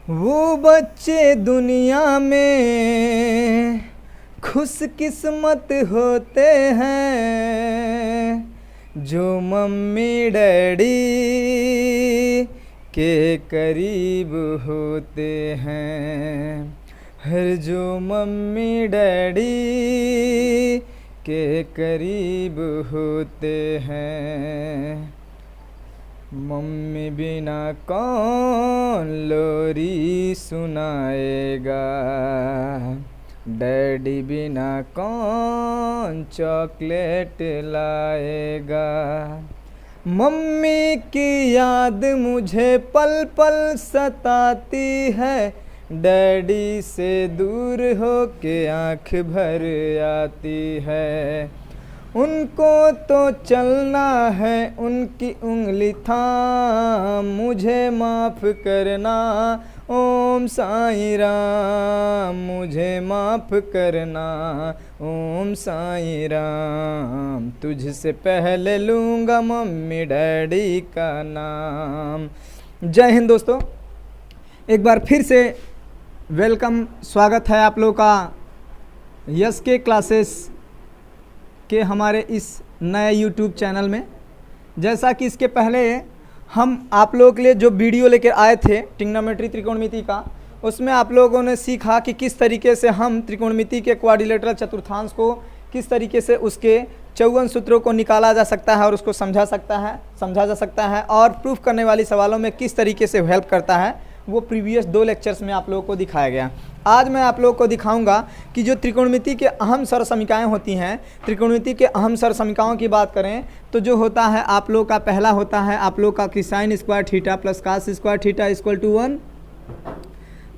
वो बच्चे दुनिया में खुशकिस्मत होते हैं जो मम्मी डैडी के करीब होते हैं। हर जो मम्मी डैडी के करीब होते हैं। मम्मी बिना कौन लोरी सुनाएगा, डैडी बिना कौन चॉकलेट लाएगा। मम्मी की याद मुझे पल पल सताती है, डैडी से दूर होके आँख भर आती है। उनको तो चलना है उनकी उंगली थाम, मुझे माफ़ करना ओम साईं राम, मुझे माफ़ करना ओम साईं राम। तुझसे पहले लूँगा मम्मी डैडी का नाम। जय हिंद दोस्तों, एक बार फिर से वेलकम, स्वागत है आप लोगों का यस के क्लासेस के हमारे इस नए यूट्यूब चैनल में। जैसा कि इसके पहले हम आप लोगों के लिए जो वीडियो लेकर आए थे ट्रिग्नोमेट्री त्रिकोणमिति का, उसमें आप लोगों ने सीखा कि किस तरीके से हम त्रिकोणमिति के क्वाड्रिलेटरल चतुर्थांश को किस तरीके से उसके 54 सूत्रों को निकाला जा सकता है और उसको समझा जा सकता है और प्रूफ करने वाली सवालों में किस तरीके से हेल्प करता है, वो प्रीवियस 2 लेक्चर्स में आप लोगों को दिखाया गया। आज मैं आप लोगों को दिखाऊंगा कि जो त्रिकोणमिति के अहम सरसमीकाएँ होती हैं, त्रिकोणमिति के अहम सरसमीकाओं की बात करें तो जो होता है आप लोग का पहला होता है आप लोग का कि sine square theta plus cos square theta equal to 1।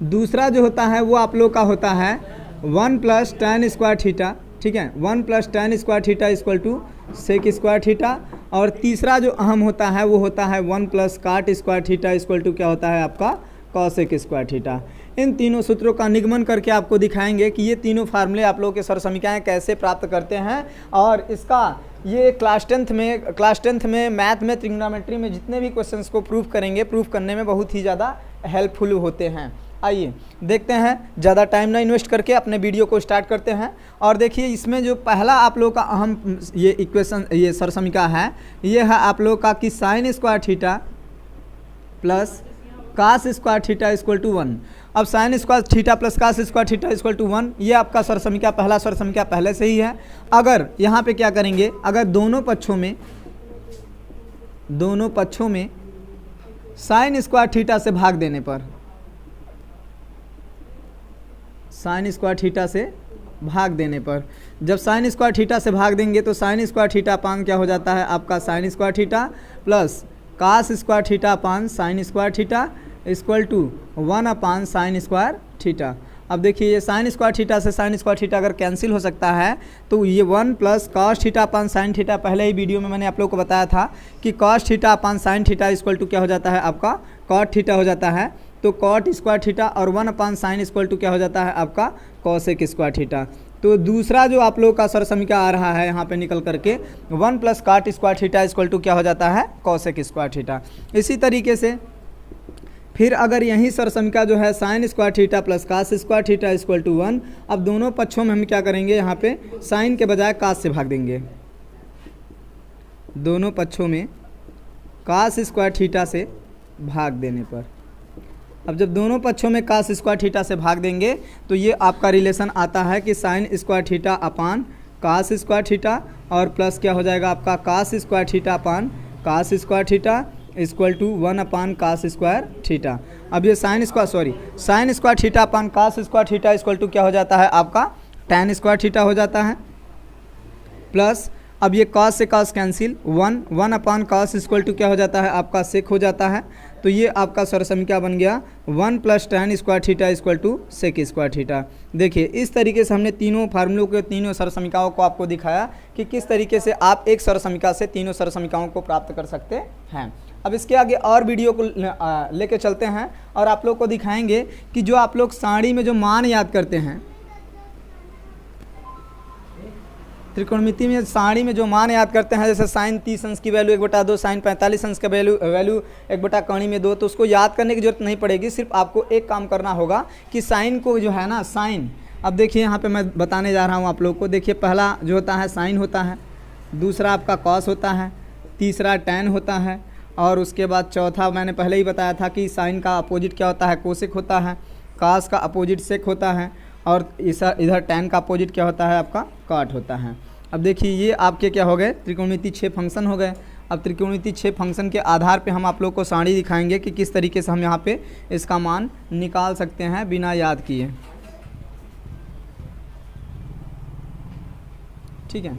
दूसरा जो होता है वो आप लोग का होता है 1 प्लस tan स्क्वायर थीटा, ठीक है, 1 plus tan square theta equal to sec square theta. और तीसरा जो अहम होता है वो होता है 1 प्लस काट स्क्वायर थीटा इक्वल टू क्या होता है आपका कॉसेक स्क्वायर थीटा। इन तीनों सूत्रों का निगमन करके आपको दिखाएंगे कि ये तीनों फार्मूले आप लोगों के सरसमीकाएँ कैसे प्राप्त करते हैं। और इसका ये क्लास टेंथ में मैथ में ट्रिग्नोमेट्री में जितने भी क्वेश्चंस को प्रूफ करेंगे, प्रूफ करने में बहुत ही ज़्यादा हेल्पफुल होते हैं। आइए देखते हैं, ज़्यादा टाइम ना इन्वेस्ट करके अपने वीडियो को स्टार्ट करते हैं। और देखिए इसमें जो पहला आप लोग का अहम ये इक्वेशन ये सरसमीका है, ये है आप लोग का कि sine square theta plus cos square theta equal to 1। अब sine square theta plus cos square theta equal to 1, ये आपका सरसमीका पहला सरसमीका पहले से ही है। अगर यहाँ पे क्या करेंगे, अगर दोनों पक्षों में साइन स्क्वायर थीटा से भाग देने पर, साइन स्क्वायर थीटा से भाग देने पर, जब साइन स्क्वायर थीटा से भाग देंगे तो साइन स्क्वायर थीटा अपान क्या हो जाता है आपका sine square theta plus cos square theta upon sine square theta equal to 1 upon sine square theta. अब देखिए ये साइन स्क्वायर थीटा से साइन स्क्वायर थीटा अगर कैंसिल हो सकता है तो ये 1 plus cos theta upon sine theta, पहले ही वीडियो में मैंने आप लोग को बताया था कि cos theta upon sine theta equal to क्या हो जाता है आपका कॉट थीटा हो जाता है। तो कॉट स्क्वायर थीटा और 1 अपान साइन इक्वल टू क्या हो जाता है आपका कॉसेक स्क्वायर थीटा। तो दूसरा जो आप लोग का सरसमीका आ रहा है यहाँ पे निकल करके 1 प्लस काट स्क्वायर थीटा इक्वल टू क्या हो जाता है कॉसेक स्क्वायर थीटा। इसी तरीके से फिर अगर यही सरसमीका जो है sine square theta plus cos square theta equal to 1, अब दोनों पक्षों में हम क्या करेंगे, यहाँ पे साइन के बजाय कास से भाग देंगे। दोनों पक्षों में कास स्क्वायर थीटा से भाग देने पर, अब जब दोनों पक्षों में कास स्क्वायर थीटा से भाग देंगे तो ये आपका रिलेशन आता है कि sine square theta upon cos square theta और प्लस क्या हो जाएगा आपका cos square theta upon cos square theta equal to 1 upon cos square theta. अब ये sine square theta upon cos square theta equal to क्या हो जाता है आपका tan स्क्वायर थीटा हो जाता है प्लस, अब ये कॉस से cos cancel, 1 upon cos equal to क्या हो जाता है आपका सेक हो जाता है। तो ये आपका सरसमीका बन गया 1 plus tan square theta equal to sec square theta. देखिए इस तरीके से हमने तीनों फार्मूलों के तीनों सरसमीकाओं को आपको दिखाया कि किस तरीके से आप एक सरसमीका से तीनों सरसमीकाओं को प्राप्त कर सकते हैं। अब इसके आगे और वीडियो को लेके चलते हैं और आप लोग को दिखाएंगे कि जो आप लोग सारणी में जो मान याद करते हैं, त्रिकोणमिति में सारणी में जो मान याद करते हैं, जैसे साइन 30 अंश की वैल्यू 1/2, साइन 45 अंश का वैल्यू 1/कौणी में 2, तो उसको याद करने की जरूरत नहीं पड़ेगी। सिर्फ आपको एक काम करना होगा कि साइन को जो है ना, साइन, अब देखिए यहाँ पे मैं बताने जा रहा हूँ आप लोग को। देखिए पहला जो होता है साइन होता है, दूसरा आपका कॉस होता है, तीसरा टैन होता है, और उसके बाद चौथा मैंने पहले ही बताया था कि साइन का अपोजिट क्या होता है, कोसेक होता है, कास का अपोजिट सेक होता है, और इधर टैन का अपोजिट क्या होता है, आपका काट होता है। अब देखिए ये आपके क्या हो गए, त्रिकोणमिति 6 फंक्शन हो गए। अब त्रिकोणमिति 6 फंक्शन के आधार पे हम आप लोग को सारणी दिखाएंगे कि किस तरीके से हम यहाँ पे इसका मान निकाल सकते हैं बिना याद किए। ठीक है,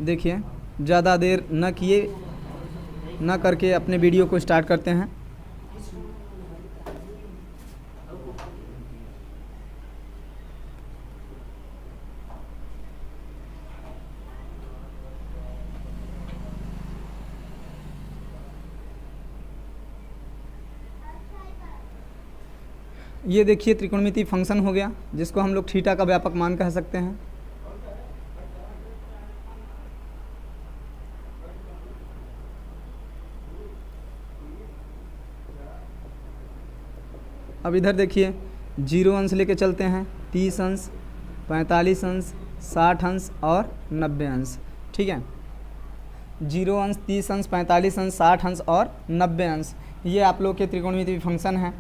देखिए ज़्यादा देर न करके अपने वीडियो को स्टार्ट करते हैं। ये देखिए त्रिकोणमिति फंक्शन हो गया, जिसको हम लोग थीटा का व्यापक मान कह सकते हैं। अब इधर देखिए 0 अंश लेके चलते हैं, 30 अंश, 45 अंश, 60 अंश और 90 अंश। ठीक है, 0 अंश, 30 अंश, 45 अंश, 60 अंश और 90 अंश, ये आप लोग के त्रिकोणमिति फंक्शन है।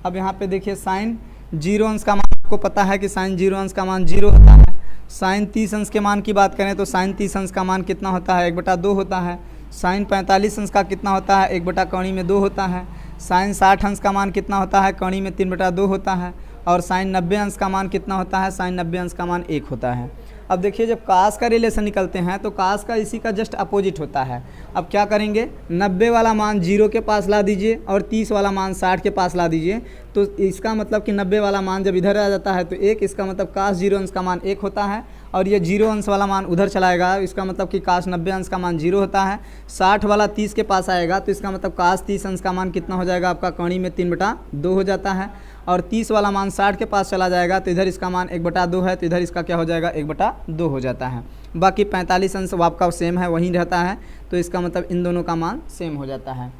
अब यहाँ पे देखिए साइन 0 अंश का मान, आपको पता है कि साइन 0 अंश का मान 0 होता है। साइन 30 अंश के मान की बात करें तो साइन 30 अंश का मान कितना होता है, 1/2 होता है। साइन 45 अंश का कितना होता है, 1/कौणी में 2 होता है। साइन 60 अंश का मान कितना होता है, कौणी में 3/2 होता है। और साइन 90 अंश का मान कितना होता है, साइन 90 अंश का मान 1 होता है। अब देखिए जब कास का रिलेशन निकलते हैं तो कास का इसी का जस्ट अपोजिट होता है। अब क्या करेंगे, 90 वाला मान 0 के पास ला दीजिए और 30 वाला मान 60 के पास ला दीजिए, तो इसका मतलब कि 90 वाला मान जब इधर आ जाता है तो 1, इसका मतलब कास 0 अंश का मान 1 होता है। और ये 0 अंश वाला मान उधर चलाएगा, इसका मतलब कि कास 90 अंश का मान 0 होता है। 60 वाला 30 के पास आएगा तो इसका मतलब कास 30 अंश का मान कितना हो जाएगा, आपका कौणी में 3/2 हो जाता है। और 30 वाला मान 60 के पास चला जाएगा तो इधर इसका मान 1/2 है, तो इधर इसका क्या हो जाएगा, 1/2 हो जाता है। बाकी 45 अंश आपका सेम है, वहीं रहता है, तो इसका मतलब इन दोनों का मान सेम हो जाता है।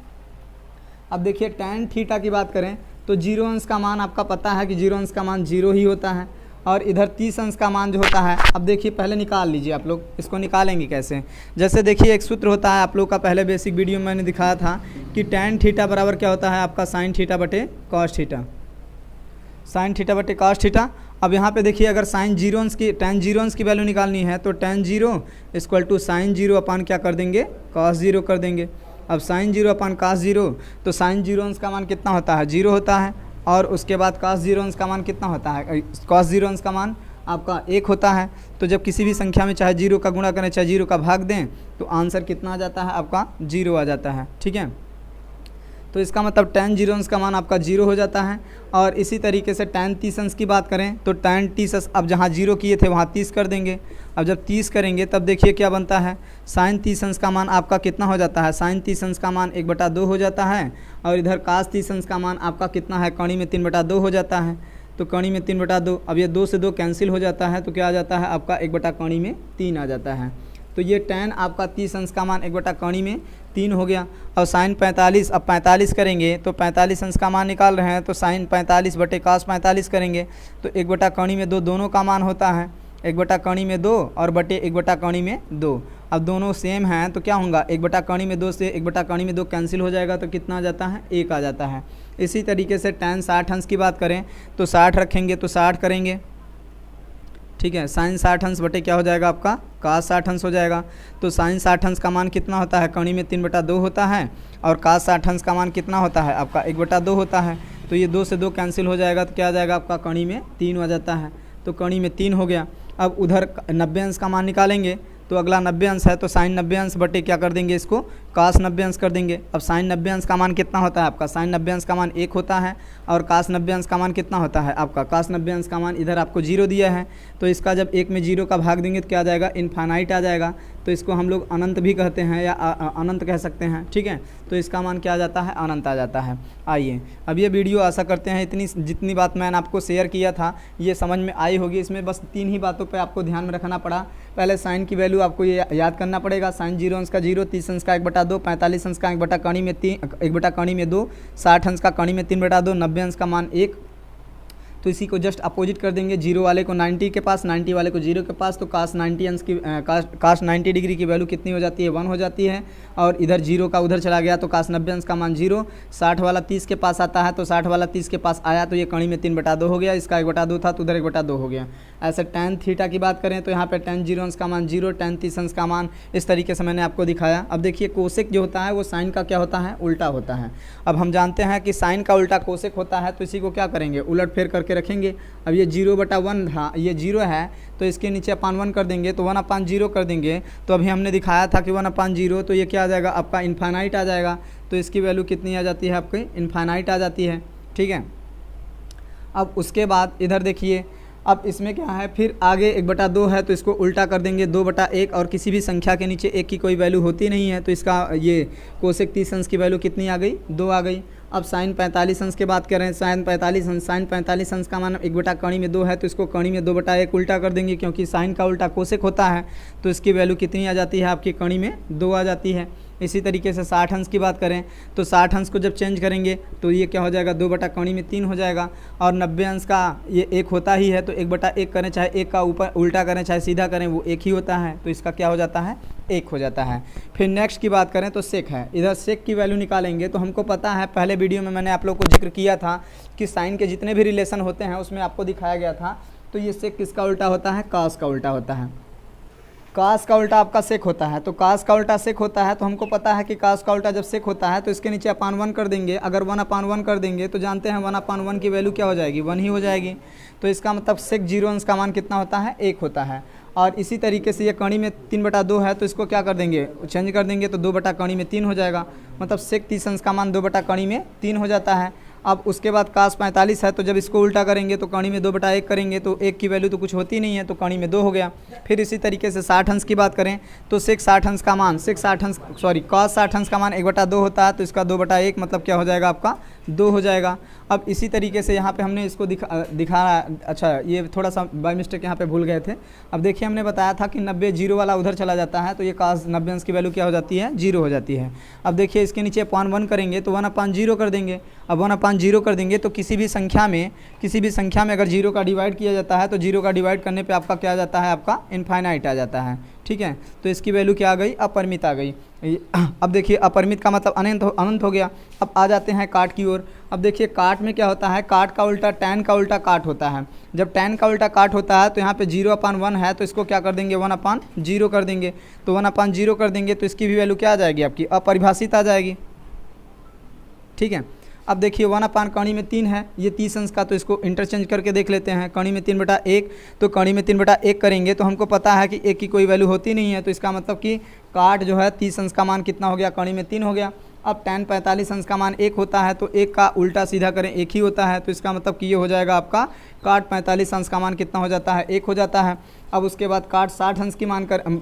अब देखिए टैन थीटा की बात करें तो 0 अंश का मान आपका पता है कि 0 अंश का मान 0 ही होता है। और इधर 30 अंश का मान जो होता है, अब देखिए पहले निकाल लीजिए आप लोग, इसको निकालेंगे कैसे। जैसे देखिए एक सूत्र होता है, आप लोग का पहले बेसिक वीडियो में मैंने दिखाया था कि टैन थीटा बराबर क्या होता है, आपका साइन थीटा बटे कॉस थीटा, साइन थीटा बटे कॉस थीटा। अब यहाँ पे देखिए अगर साइन 0 अंश की, टैन 0 अंश की वैल्यू निकालनी है तो टैन 0 इक्वल टू साइन 0 अपान क्या कर देंगे, कॉस 0 कर देंगे। अब साइन 0 अपान कॉस 0, तो साइन 0 अंश का मान कितना होता है, 0 होता है। और उसके बाद कॉस 0 अंश का मान कितना होता है, कॉस 0 अंश का मान आपका 1 होता है। तो जब किसी भी संख्या में चाहे 0 का गुणा करें चाहे 0 का भाग दें तो आंसर कितना आ जाता है, आपका 0 आ जाता है। ठीक है, तो इसका मतलब टैन 0 अंश का मान आपका 0 हो जाता है। और इसी तरीके से टैन 30 अंश की बात करें तो टैन 30 अंश, अब जहाँ 0 किए थे वहाँ 30 कर देंगे। अब जब 30 करेंगे तब देखिए क्या बनता है, साइन 30 अंश का मान आपका कितना हो जाता है, साइन 30 अंश का मान 1/2 हो जाता है। और इधर कास 30 अंश का मान आपका कितना है, कौणी में 3/2 हो जाता है। तो कौणी में 3/2, अब ये 2 से 2 कैंसिल हो जाता है, तो क्या आ जाता है आपका 1/कौणी में 3 आ जाता है। तो ये टैन आपका 30 अंश का मान 1/कौणी में 3 हो गया। और साइन 45, अब 45 करेंगे तो 45 अंश का मान निकाल रहे हैं तो साइन 45 बटे कास 45 करेंगे तो 1/कौणी में 2 दोनों का मान होता है, 1/कौणी में 2 और बटे 1/कौणी में 2। अब दोनों सेम हैं तो क्या होगा, 1/कौणी में 2 से 1/कौणी में 2 कैंसिल हो जाएगा तो कितना आ जाता है, 1 आ जाता है। इसी तरीके से टैन 60 अंश की बात करें तो 60 रखेंगे तो 60 करेंगे। ठीक है, साइन 60 अंश बटे क्या हो जाएगा, आपका कास 60 अंश हो जाएगा। तो साइन 60 अंश का मान कितना होता है, कौणी में 3/2 होता है। और कास 60 अंश का मान कितना होता है, आपका 1/2 होता है। तो ये 2 से 2 कैंसिल हो जाएगा तो क्या आ जाएगा, आपका कौणी में 3 आ जाता है। तो कौणी में 3 हो गया। अब उधर 90 अंश का मान निकालेंगे तो अगला 90 अंश है तो साइन 90 अंश बटे क्या कर देंगे, इसको कास 90 अंश कर देंगे। अब साइन 90 अंश का मान कितना होता है आपका, साइन 90 अंश का मान 1 होता है, और कास 90 अंश का मान कितना होता है आपका, कास 90 अंश का मान इधर आपको 0 दिया है, तो इसका जब 1 में 0 का भाग देंगे तो क्या आ जाएगा, इनफाइनाइट आ जाएगा। तो इसको हम लोग अनंत भी कहते हैं या अनंत कह सकते हैं, ठीक है। तो इसका मान क्या आ जाता है, अनंत आ जाता है। आइए अब ये वीडियो आशा करते हैं इतनी जितनी बात मैंने आपको शेयर किया था ये समझ में आई होगी। इसमें बस 3 ही बातों पे आपको ध्यान में रखना पड़ा। पहले साइन की वैल्यू आपको ये याद करना पड़ेगा, साइन 0 अंश का 0, 30 अंश का 1/2, 45 अंश का 1/कणी में 1/2, 60 अंश का कणी में 3/2, 90 अंश का मान 1। तो इसी को जस्ट अपोजिट कर देंगे, 0 वाले को 90 के पास, 90 वाले को 0 के पास। तो कास 90 अंश की कास 90 डिग्री की वैल्यू कितनी हो जाती है, 1 हो जाती है। और इधर 0 का उधर चला गया तो कास 90 अंश का मान 0। 60 वाला 30 के पास आता है तो 60 वाला 30 के पास आया तो ये कणी में 3/2 हो गया, इसका 1/2 था तो उधर 1/2 हो गया। ऐसे tan थीटा की बात करें तो यहाँ पे tan 0 अंश का मान 0, tan 30 अंश का मान, इस तरीके से मैंने आपको दिखाया। अब देखिए कोसेक जो होता है वो साइन का क्या होता है, उल्टा होता है। अब हम जानते हैं कि साइन का उल्टा कोसेक होता है, तो इसी को क्या करेंगे, उलट फेर करके रखेंगे। अब ये 0/1 था, ये 0 है तो इसके नीचे अपान 1 कर देंगे, तो 1/0 कर देंगे। तो अभी हमने दिखाया था कि 1/0 तो ये क्या आ जाएगा आपका, इनफाइनाइट आ जाएगा। तो इसकी वैल्यू कितनी आ जाती है आपकी, इनफाइनाइट आ जाती है, ठीक है। अब उसके बाद इधर देखिए, अब इसमें क्या है, फिर आगे 1/2 है तो इसको उल्टा कर देंगे 2/1, और किसी भी संख्या के नीचे 1 की कोई वैल्यू होती नहीं है तो इसका ये कोसेक 30 अंश की वैल्यू कितनी आ गई, 2 आ गई। अब साइन 45 अंश की बात करें, साइन 45 अंश का मान 1/कणी में 2 है तो इसको कणी में 2/1 उल्टा कर देंगे, क्योंकि साइन का उल्टा कोसेक होता है। तो इसकी वैल्यू कितनी आ जाती है आपकी, कणी में 2 आ जाती है। इसी तरीके से 60 अंश की बात करें तो 60 अंश को जब चेंज करेंगे तो ये क्या हो जाएगा, 2/कणी में 3 हो जाएगा। और 90 अंश का ये 1 होता ही है तो 1/1 करें, चाहे 1 का ऊपर उल्टा करें चाहे सीधा करें वो 1 ही होता है, तो इसका क्या हो जाता है, 1 हो जाता है। फिर नेक्स्ट की बात करें तो सेक है, इधर सेक की वैल्यू निकालेंगे। तो हमको पता है, पहले वीडियो में मैंने आप लोग को जिक्र किया था कि साइन के जितने भी रिलेशन होते हैं उसमें आपको दिखाया गया था। तो ये सेक किसका उल्टा होता है, कास का उल्टा होता है। कास का उल्टा आपका सेक होता है, तो कास का उल्टा सेक होता है। तो हमको पता है कि कास का उल्टा जब सेक होता है तो इसके नीचे अपान 1 कर देंगे। अगर 1/1 कर देंगे तो जानते हैं 1/1 की वैल्यू क्या हो जाएगी, 1 ही हो जाएगी। तो इसका मतलब सेक 0 अंश का मान कितना होता है, 1 होता है। और इसी तरीके से ये कणी में 3/2 है तो इसको क्या कर देंगे, चेंज कर देंगे तो 2/कणी में 3 हो जाएगा। मतलब सेक 30 अंश का मान 2/कणी में 3 हो जाता है। अब उसके बाद कास 45 है तो जब इसको उल्टा करेंगे तो कणी में 2/1 करेंगे तो 1 की वैल्यू तो कुछ होती नहीं है तो कणी में 2 हो गया। फिर इसी तरीके से 60 अंश की बात करें तो सेक 60 अंश का मान कास 60 अंश का मान 1/2 होता है तो इसका 2/1 मतलब क्या हो जाएगा आपका, 2 हो जाएगा। अब इसी तरीके से यहाँ पे हमने इसको दिखा अच्छा ये थोड़ा सा बाय मिस्टेक यहाँ पे भूल गए थे। अब देखिए हमने बताया था कि 90 0 वाला उधर चला जाता है तो ये कास 90 अंश की वैल्यू क्या हो जाती है, 0 हो जाती है। अब देखिए इसके नीचे 1/1 करेंगे तो 1/0 कर देंगे। अब 1/0 कर देंगे तो किसी भी संख्या में अगर 0 का डिवाइड किया जाता है तो 0 का डिवाइड करने पे आपका क्या आ जाता है, आपका इनफाइनाइट आ जाता है, ठीक है। तो इसकी वैल्यू क्या आ गई, अपरिमित आ गई। अब देखिए अपरिमित का मतलब अनंत हो गया। अब आ जाते हैं काट की ओर। अब देखिए काट में क्या होता है, काट का उल्टा टैन का उल्टा काट होता है। जब टैन का उल्टा काट होता है तो यहाँ पे 0/1 है तो इसको क्या कर देंगे, 1/0 कर देंगे। तो 1/0 कर देंगे तो इसकी भी वैल्यू क्या आ जाएगी आपकी, अपरिभाषित आ जाएगी, ठीक है। अब देखिए 1/, कणी में 3 है, ये 30 अंश का, तो इसको इंटरचेंज करके देख लेते हैं। कणी में 3/1 तो कणी में 3/1 करेंगे तो हमको पता है कि 1 की कोई वैल्यू होती नहीं है तो इसका मतलब कि काट जो है 30 अंश का मान कितना हो गया, कणी में 3 हो गया। अब tan 45 अंश का मान 1 होता है तो 1 का उल्टा सीधा करें 1 ही होता है तो इसका मतलब कि ये हो जाएगा आपका काट 45 अंश का मान कितना हो जाता है, 1 हो जाता है। अब उसके बाद काट 60 अंश की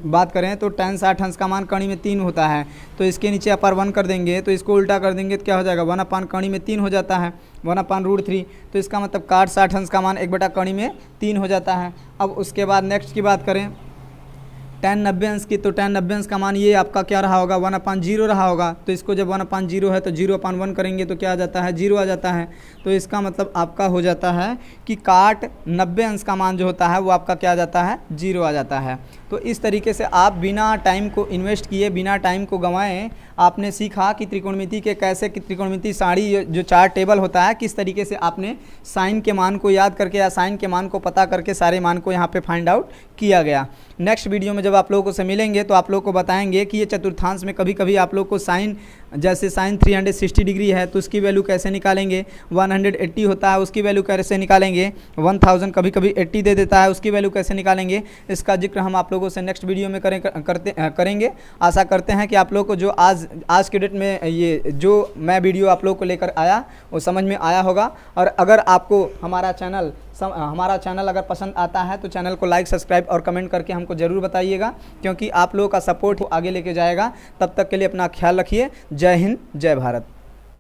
बात करें तो tan 60 अंश का मान कणी में 3 होता है तो इसके नीचे अपर 1 कर देंगे तो इसको उल्टा कर देंगे तो क्या हो जाएगा, 1/, कणी में 3 हो जाता है, 1/√3। तो इसका मतलब काट 60 अंश का मान 1/कणी में 3 हो जाता है। अब उसके बाद नेक्स्ट की बात करें tan 90 अंश की, तो tan 90 अंश का मान ये आपका क्या रहा होगा, 1/0 रहा होगा। तो इसको जब 1/0 है तो 0/1 करेंगे तो क्या आ जाता है, 0 आ जाता है। तो इसका मतलब आपका हो जाता है कि काट 90 अंश का मान जो होता है वो आपका क्या आ जाता है, 0 आ जाता है। तो इस तरीके से आप बिना टाइम को इन्वेस्ट किए, बिना टाइम को गंवाएं, आपने सीखा कि त्रिकोणमिति के कैसे कि त्रिकोणमिति सारी जो 4 टेबल होता है किस तरीके से आपने साइन के मान को याद करके या साइन के मान को पता करके सारे मान को यहाँ पे फाइंड आउट किया गया। नेक्स्ट वीडियो में जब आप लोगों से मिलेंगे तो आप लोगों को बताएंगे कि ये चतुर्थांश में कभी कभी आप लोग को साइन जैसे साइन 360 डिग्री है तो उसकी वैल्यू कैसे निकालेंगे, 180 होता है उसकी वैल्यू कैसे निकालेंगे, 1000 कभी कभी 80 दे देता है उसकी वैल्यू कैसे निकालेंगे, इसका जिक्र हम आप लोगों से नेक्स्ट वीडियो में करेंगे। आशा करते हैं कि आप लोग को जो आज के डेट में ये जो मैं वीडियो आप लोग को लेकर आया वो समझ में आया होगा। और अगर आपको हमारा चैनल अगर पसंद आता है तो चैनल को लाइक, सब्सक्राइब और कमेंट करके हमको ज़रूर बताइएगा, क्योंकि आप लोगों का सपोर्ट आगे लेके जाएगा। तब तक के लिए अपना ख्याल रखिए। जय हिंद, जय भारत।